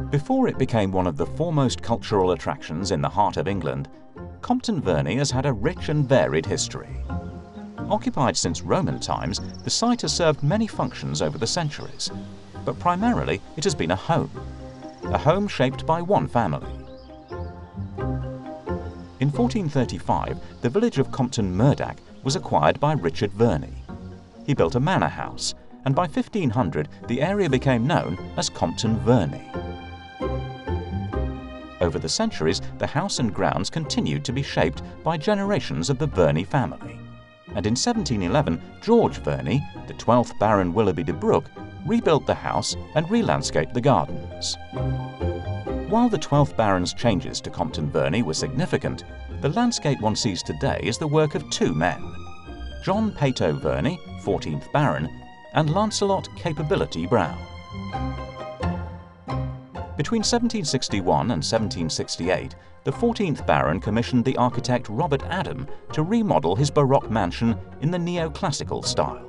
Before it became one of the foremost cultural attractions in the heart of England, Compton Verney has had a rich and varied history. Occupied since Roman times, the site has served many functions over the centuries, but primarily it has been a home shaped by one family. In 1435, the village of Compton Murdac was acquired by Richard Verney. He built a manor house, and by 1500 the area became known as Compton Verney. Over the centuries, the house and grounds continued to be shaped by generations of the Verney family. And in 1711, George Verney, the 12th Baron Willoughby de Brooke, rebuilt the house and re-landscaped the gardens. While the 12th Baron's changes to Compton Verney were significant, the landscape one sees today is the work of two men, John Peyto Verney, 14th Baron, and Lancelot Capability Brown. Between 1761 and 1768, the 14th Baron commissioned the architect Robert Adam to remodel his Baroque mansion in the neoclassical style.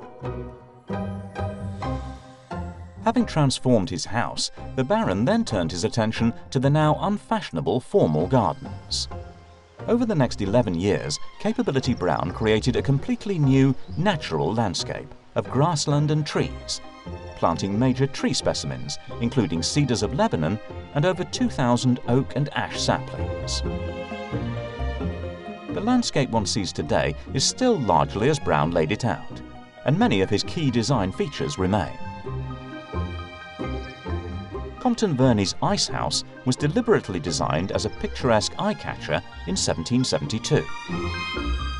Having transformed his house, the Baron then turned his attention to the now unfashionable formal gardens. Over the next 11 years, Capability Brown created a completely new, natural landscape of grassland and trees, planting major tree specimens, including cedars of Lebanon and over 2,000 oak and ash saplings. The landscape one sees today is still largely as Brown laid it out, and many of his key design features remain. Compton Verney's ice house was deliberately designed as a picturesque eye-catcher in 1772.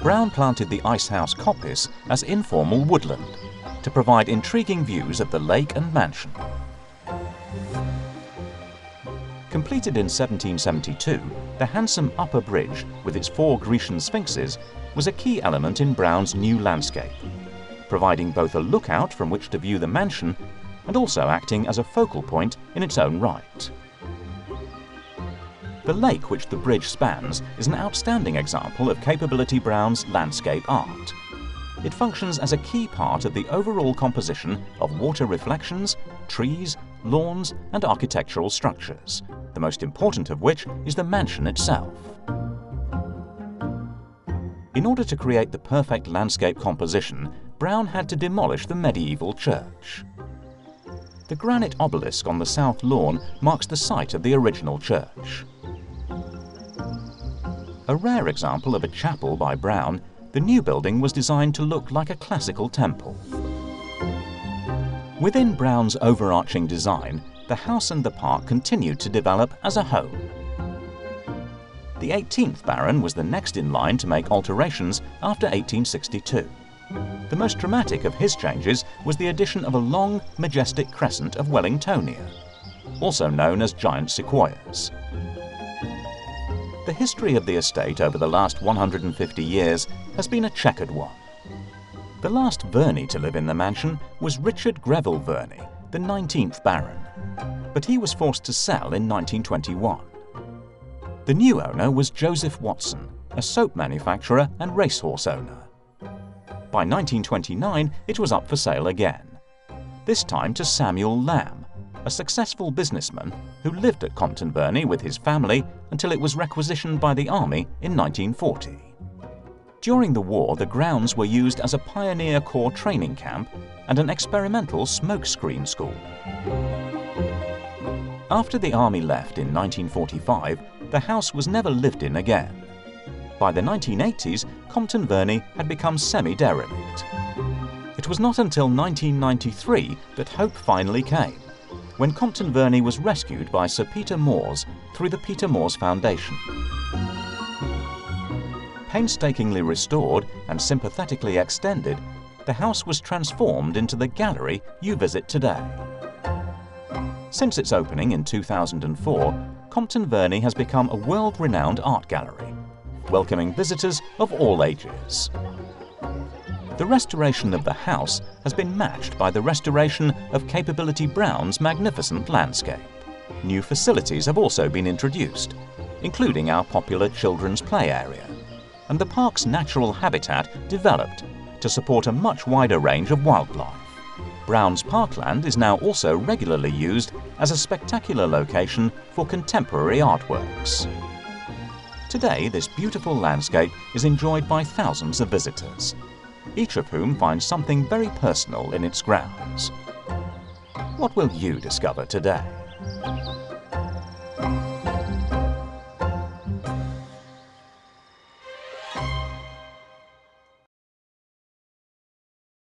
Brown planted the ice house coppice as informal woodland to provide intriguing views of the lake and mansion. Completed in 1772, the handsome upper bridge with its 4 Grecian sphinxes was a key element in Brown's new landscape, providing both a lookout from which to view the mansion and also acting as a focal point in its own right. The lake which the bridge spans is an outstanding example of Capability Brown's landscape art. It functions as a key part of the overall composition of water reflections, trees, lawns, and architectural structures, the most important of which is the mansion itself. In order to create the perfect landscape composition, Brown had to demolish the medieval church. The granite obelisk on the south lawn marks the site of the original church. A rare example of a chapel by Brown, the new building was designed to look like a classical temple. Within Brown's overarching design, the house and the park continued to develop as a home. The 18th Baron was the next in line to make alterations after 1862. The most dramatic of his changes was the addition of a long, majestic crescent of Wellingtonia, also known as giant sequoias. The history of the estate over the last 150 years has been a checkered one. The last Verney to live in the mansion was Richard Greville Verney, the 19th Baron, but he was forced to sell in 1921. The new owner was Joseph Watson, a soap manufacturer and racehorse owner. By 1929, it was up for sale again, this time to Samuel Lamb, a successful businessman who lived at Compton Verney with his family until it was requisitioned by the Army in 1940. During the war, the grounds were used as a Pioneer Corps training camp and an experimental smokescreen school. After the Army left in 1945, the house was never lived in again. By the 1980s, Compton Verney had become semi-derelict. It was not until 1993 that hope finally came, when Compton Verney was rescued by Sir Peter Moores through the Peter Moores Foundation. Painstakingly restored and sympathetically extended, the house was transformed into the gallery you visit today. Since its opening in 2004, Compton Verney has become a world-renowned art gallery, welcoming visitors of all ages. The restoration of the house has been matched by the restoration of Capability Brown's magnificent landscape. New facilities have also been introduced, including our popular children's play area, and the park's natural habitat developed to support a much wider range of wildlife. Brown's Parkland is now also regularly used as a spectacular location for contemporary artworks. Today, this beautiful landscape is enjoyed by thousands of visitors, each of whom finds something very personal in its grounds. What will you discover today?